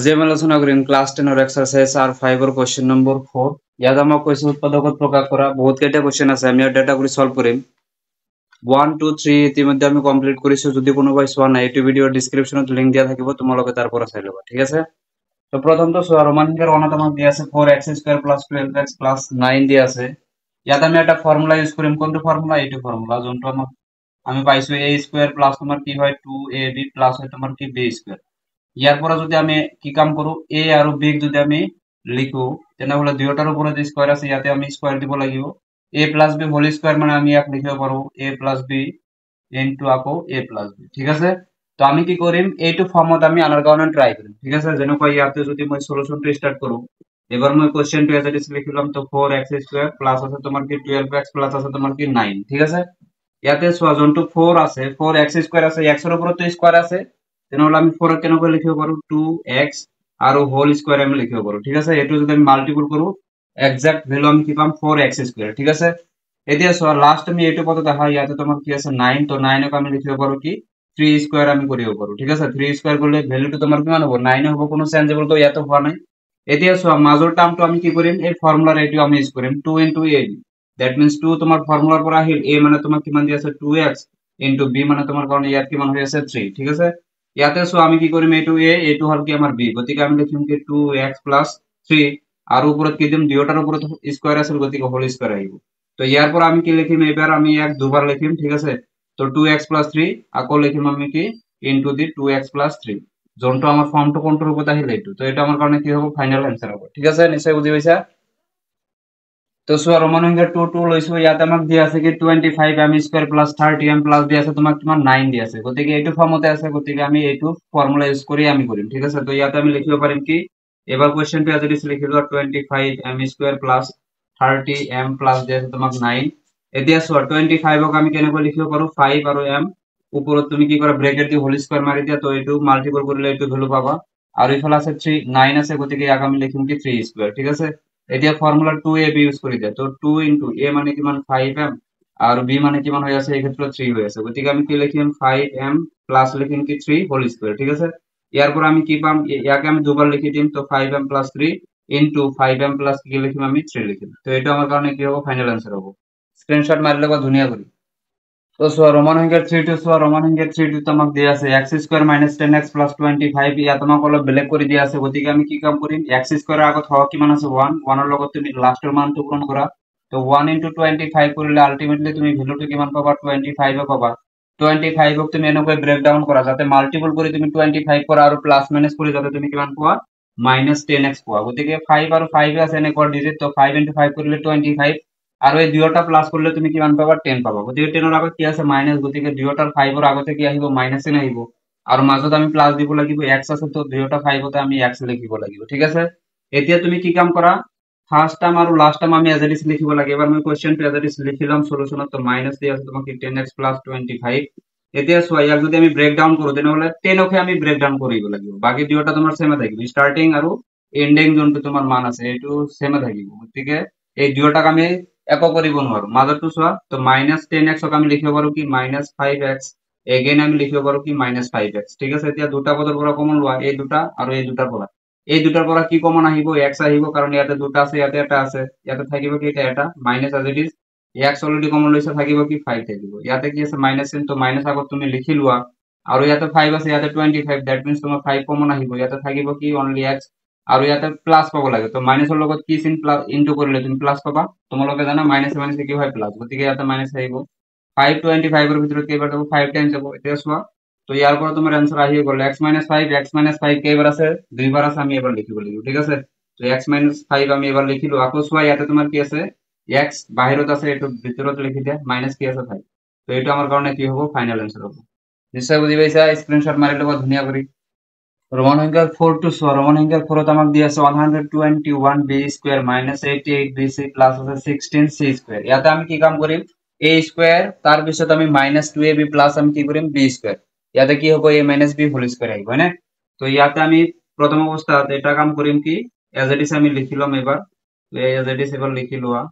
আজি আমি আলোচনা কৰিম ক্লাছ 10 ৰ এক্সাৰসাইজ আৰু 5 ৰ কোৱেশ্চন নম্বৰ 4 ইয়াত আমাক কৈছে উৎপাদকত প্ৰকাশ কৰা বহুত কেইটা কোৱেশ্চন আছে আমি ইয়াৰ ডাটা কৰি সলভ কৰিম 1 2 3 ইতিমধ্যে আমি কমপ্লিট কৰিছো যদি কোনোবাই চোৱা নাই এই ভিডিওৰ ডেসক্ৰিপচনত লিংক দিয়া থাকিব তোমালোকে তাৰ পৰা চাই ল'বা ঠিক আছে তো প্ৰথমটো চোৱা ৰোমান সংখ্যাৰ অনাত আমাক দিয়া আছে 4x² + 12x + 9 দিয়া আছে ইয়াত আমি এটা ফৰ্মুলা ইউজ কৰিম কোনটো ফৰ্মুলা এইটো ফৰ্মুলা যোনটো আমি পাইছো a² প্লাস তোমাৰ কি হয় 2ab প্লাস হয় তোমাৰ কি b²। ইয়াৰ পৰা যদি আমি কি কাম কৰো a আৰু b যদি আমি লিখো তেনেহলে দুয়োটাৰ ওপৰত স্কয়াৰ আছে ইয়াতে আমি স্কয়াৰ দিব লাগিব a + b হোল স্কয়াৰ মানে আমি ইয়াক লিখিব পাৰো a + b ইনটু আকৌ a + b ঠিক আছে তো আমি কি কৰিম এইটো ফৰ্মত আমি আনাৰ কাৰণে ট্ৰাই কৰিম ঠিক আছে যেনেকৈ ইয়াতে যদি মই সলিউশনটো স্টাৰ্ট কৰো এবাৰ মই কোৱেশ্চনটো এজ ইট ইজ লিখিলাম তো 4x² প্লাস আছে তোমাৰ কি 12x প্লাস আছে তোমাৰ কি 9 ঠিক আছে ইয়াতে চোৱা যোনটো 4 আছে 4x² আছে x ৰ ওপৰত স্কয়াৰ আছে তেনেহলে আমি 4 কেনেকৈ লিখিব পাৰো 2x আৰু হোল স্কয়াৰ আমি লিখিব পাৰো ঠিক আছে এটো যদি আমি মাল্টিপল কৰো এক্সাক্ট ভ্যালু আমি কি পাম 4x² ঠিক আছে এতিয়া চোৱা লাস্ট আমি এইটো পদ দেখা ইয়াতে তোমাৰ কি আছে 9 তো 9 ক আমি লিখিব পাৰো কি 3² আমি কৰিব পাৰো ঠিক আছে 3² কৰলে ভ্যালুটো তোমাৰ কিমান হ'ব 9 হ'ব কোনো চেঞ্জেবল তো ইয়াতে হোৱা নাই এতিয়া চোৱা মাজৰ টাৰ্মটো আমি কি কৰিম এই ফৰ্মুলাৰ এইটো আমি ইউজ কৰিম 2 * a দ্যাট মিন্স 2 তোমাৰ ফৰ্মুলাৰ পৰা আহিল a মানে তোমাৰ কিমান দি আছে 2x * b মানে তোমাৰ কাৰণে ইয়াত কিমান হৈ আছে 3 ঠিক আছে ইয়াতে সো আমি কি কৰিম এইটো a এইটো হল কি আমাৰ b গতিকে আমি লিখিম কি 2x + 3 আৰু ওপৰত কি দিম দুয়োটাৰ ওপৰত স্কয়াৰ আছে গতিকে হোল স্কয়াৰ আহিব তো ইয়াৰ পৰা আমি কি লিখিম এবাৰ আমি এক দুবাৰ লিখিম ঠিক আছে তো 2x + 3 আকৌ লিখিম আমি কি ইনটু দি 2x + 3 যোনটো আমাৰ ফৰ্মটো কোনটোৰ ওপৰত আহিল এইটো তো এটা আমাৰ কাৰণে কি হ'ব ফাইনাল आंसर হ'ব ঠিক আছে নিশ্চয় বুজি পাইছা তো সো রোমান সংখ্যা 2 2 লৈছো ইয়াতে আমাক দিয়া আছে কি 25m² + 30m + দিয়া আছে তোমাক কিমান 9 দিয়া আছে গতিকে এইটো ফর্মতে আছে গতিকে আমি এইটো ফর্মুলা ইউজ কৰি আমি কৰিম ঠিক আছে তো ইয়াতে আমি লিখিব পাৰিম কি এবাৰ কোৱেশ্চনটো আজি লিখিলো 25m² + 30m + দিয়া আছে তোমাক 9 এতিয়া চোৱা 25 ক আমি কেনেকৈ লিখিব পাৰো 5 আৰু m ওপৰত তুমি কি কৰা ব্ৰেকেট দি হোল স্কয়াৰ মাৰি দিয়া তো এইটো মাল্টিপল কৰিলে এইটো ভ্যালু পাবা আৰু ইফালে আছে 3 9 আছে গতিকে ইয়াক আমি লিখিম কি 3² ঠিক আছে এতিয়া ফর্মুলা 2ab ইউজ কৰি দিয়া তো 2 * a মানে কিমান 5m আৰু b মানে কিমান হৈ আছে এই ক্ষেত্ৰত 3 হৈ আছে গতিকে আমি কি লিখিম 5m প্লাস লিখিম কি 3 হোল স্কয়ার ঠিক আছে ইয়াৰ পৰা আমি কি পাম ইয়াকে আমি দুবাৰ লিখি দিম তো 5m + 3 ইনটু 5m প্লাস কি লিখিম আমি 3 লিখিম তো এটা আমাৰ কাৰণে কি হ'ব ফাইনাল आंसर হ'ব স্ক্ৰিনশট মাৰি ল'বা ধুনীয়া কৰি তো সো ৰোমান সংখ্যাৰ 3 টো সো ৰোমান সংখ্যাৰ 3 টো তোমাক দিয়া আছে x² - 10x + 25 ইয়া তোমাক অলপ বেলেগ কৰি দিয়া আছে গতিকে আমি কি কাম কৰিম x² ৰ আগত হওক কিমান আছে 1 1 ৰ লগত তুমি লাষ্টৰ মানটো পূৰণ কৰা তো 1 * 25 কৰিলে আলটিমেটলি তুমি ভ্যালুটো কিমান পাবা 25 পাবা 25 ক তুমি এনেকৈ ব্রেক ডাউন কৰা যাতে মাল্টিপল কৰি তুমি 25 কৰা আৰু প্লাস মাইনাস কৰি যাতে তুমি কিমান পোৱা -10x পোৱা গতিকে 5 আৰু 5 আছে এনেকুৱা ডিজিট তো 5 * 5 কৰিলে 25 আৰু এই দুয়োটা প্লাস কৰিলে তুমি কিমান পাবা 10 পাবা গতিকে 10 ৰ আগত কি আছে মাইনাস গতিকে দুয়োটাৰ 5 ৰ আগতে কি আহিব -n আহিব আৰু মাজত আমি প্লাস দিব লাগিব x আছে তো দুয়োটা 5 তে আমি x লিখিব লাগিব ঠিক আছে এতিয়া তুমি কি কাম কৰা ফাৰ্স্ট টাৰ্ম আৰু লাস্ট টাৰ্ম আমি এজ ইট ইজ লিখিব লাগে এবাৰ মই কোৱেশ্চনটো এজ ইট ইজ লিখিলাম সলিউশনত তো মাইনাস দিয়া আছে তোমাক 10x + 25 এতিয়া চোৱা ইয়াক যদি আমি ব্ৰেক ডাউন কৰো তেনেহলে 10 কে আমি ব্ৰেক ডাউন কৰিব লাগিব বাকি দুয়োটা তোমাৰ সেমে থাকিব স্টাৰ্টিং আৰু এন্ডিং যোনটো তোমাৰ মান আছে এইটো সেমে থাকিব গতিকে এই দুয়োটাক আমি একো কৰিব নোৱাৰো মাজৰটো চোৱা তো -10x ক আমি লিখিব পাৰো কি -5x এগেইন আমি লিখিব পাৰো কি -5x ঠিক আছে এতিয়া দুটা পদৰ পৰা কমন লোৱা এই দুটা আৰু এই দুটাৰ পৰা কি কমন আহিব x আহিব কাৰণ ইয়াতে দুটা আছে ইয়াতে এটা আছে ইয়াতে থাকিব কি এটা minus as it is x already common লৈছে থাকিব কি 5 থাকিব ইয়াতে কি আছে -n তো মাইনাস আগত তুমি লিখি লোৱা আৰু ইয়াতে 5 আছে ইয়াতে 25 দ্যাট মিন্স তোমাৰ 5 কমন আহিব ইয়াতে থাকিব কি অনলি x আৰু ইয়াতে প্লাস পাব লাগে তো মাইনাসৰ লগত কি চিন প্লাস ইনটু কৰিলে তুমি প্লাস পাবা তোমালোকে জানা মাইনাস মাইনাস কি হয় প্লাস গতিকে ইয়াতে মাইনাস আহিব 525 ৰ ভিতৰত কেইবাৰ যাব 5 টাইমছ যাব এতিয়া চোৱা তো ইয়াৰ পৰা তোমাৰ आंसर আহি গ'ল x - 5 কেইবাৰ আছে দুইবাৰ আছে আমি এবাৰ লিখিব লাগিব ঠিক আছে তো x - 5 আমি এবাৰ লিখিলো আকৌ চোৱা ইয়াতে তোমাৰ কি আছে x বাহিৰত আছে এটো ভিতৰত লিখি দিয়া মাইনাস কি আছে 5 তো এটা আমাৰ কাৰণে কি হ'ব ফাইনাল आंसर হ'ব নিশ্চয় বুজি পাইছা স্ক্রিনশট মাৰি ল'বা ধুনীয়া কৰি রোমান সংখ্যার 4 টু সো রোমান সংখ্যার 4 আমাক দিয়া আছে 121b² - 88bc প্লাস আছে 16c²। ইয়াতে আমি কি কাম কৰিম a² তাৰ পিছত আমি -2ab প্লাস আমি কি কৰিম b²। ইয়াতে কি হ'ব a - b হোল স্কয়াৰ আহিব হয়নে তো ইয়াতে আমি প্ৰথম অবস্থাত এটা কাম কৰিম কি এজ ইট ইজ আমি লিখিলাম এবাৰ এজ ইট ইজ এবাৰ লিখি লোৱা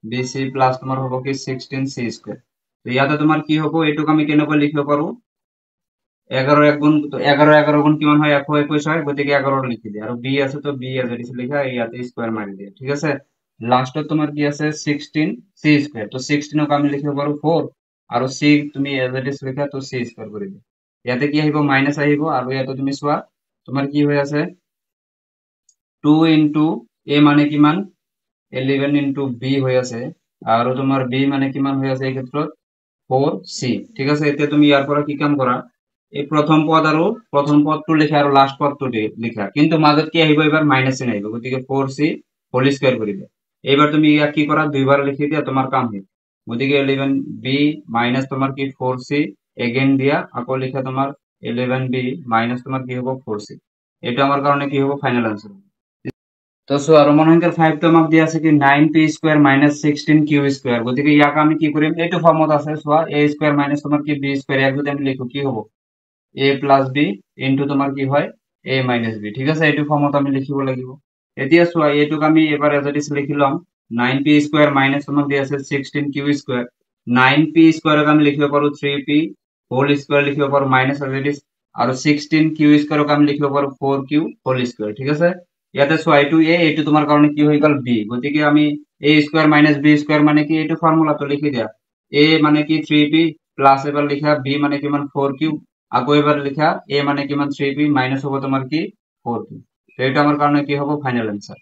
bc প্লাস তোমাৰ হ'ব কি 16c² তো ইয়াতে তোমাৰ কি হ'ব এটোক আমি কেনেকৈ লিখিব পাৰো 11 এক গুণ তো 11 গুণ কিমান হয় 121 হয়, গতিকে 11 লিখি দিয়া আৰু b আছে তো b as it is লিখা ইয়াতে স্কয়াৰ মাৰি দিয়া, ঠিক আছে। লাষ্টত তোমাৰ কি আছে 16 c স্কয়াৰ, তো 16 ক আমি লিখিব পাৰো 4 আৰু c তুমি as it is লিখা তো c স্কয়াৰ কৰি দিয়া। ইয়াতে কি আহিব মাইনাস আহিব আৰু ইয়াতে তুমি চোৱা তোমাৰ কি হৈ আছে 2 into a মানে কিমান 11 into b হৈ আছে আৰু তোমাৰ b মানে কিমান হৈ আছে এই ক্ষেত্ৰত 4c, ঠিক আছে। এতিয়া তুমি ইয়াৰ পৰা কি কাম কৰা এই প্ৰথম পদটো লিখা আৰু লাষ্ট পদটো লিখা, কিন্তু মাজত কি আহিব এবাৰ মাইনাস চিন আহিব, গতিকে 4c হোল স্কয়াৰ কৰি দিয়া। এইবাৰ তুমি ইয়াক কি কৰা দুইবাৰ লিখি দিয়া তোমাৰ কাম শেষ। গতিকে 11b মাইনাস তোমাৰ কি 4c এগেইন দিয়া আকৌ লিখা তোমাৰ 11b মাইনাস তোমাৰ কি হ'ব 4c। এটা আমাৰ কাৰণে কি হ'ব ফাইনাল আনসার। তো সো আর রোমান সংখ্যার 5 তো আমাক দিয়া আছে কি 9p square minus 16q square, গতিকে ইয়াক আমি কি কৰিম এইটো ফর্মত আছে সোয়া a স্কয়ার মাইনাস তোমার কি b স্কয়ার, ইয়াক যদি আমি লিখো কি হ'ব a প্লাস b ইনটু তোমার কি হয় a মাইনাস b, ঠিক আছে। এইটো ফর্মত আমি লিখিব লাগিব। এতিয়া সোয়া এইটোক আমি এবাৰ এজ ইট ইজ লিখি লম 9p স্কয়ার মাইনাস তোমাক দিয়া আছে 16q স্কয়ার, 9p স্কয়ারক আমি লিখিব পাৰো 3p হোল স্কয়াৰ লিখিব পাৰো মাইনাস এজ ইট ইজ আৰু 16q স্কয়াৰক আমি লিখিব পাৰো 4q হোল স্কয়াৰ, ঠিক আছে। ইয়াতে চোৱা এইটো a এইটো তোমাৰ কাৰণে কি হৈ গল b, গতিকে আমি a square minus b square মানে কি এইটো ফর্মুলাটো লিখি দিয়া a মানে কি 3b প্লাস এবাৰ লিখা b মানে কিমান 4q আকৌ এবাৰ লিখা a মানে কিমান 3b মাইনাস হ'ব তোমাৰ কি 4q। তো এটা আমাৰ কাৰণে কি হ'ব ফাইনাল আনসাৰ।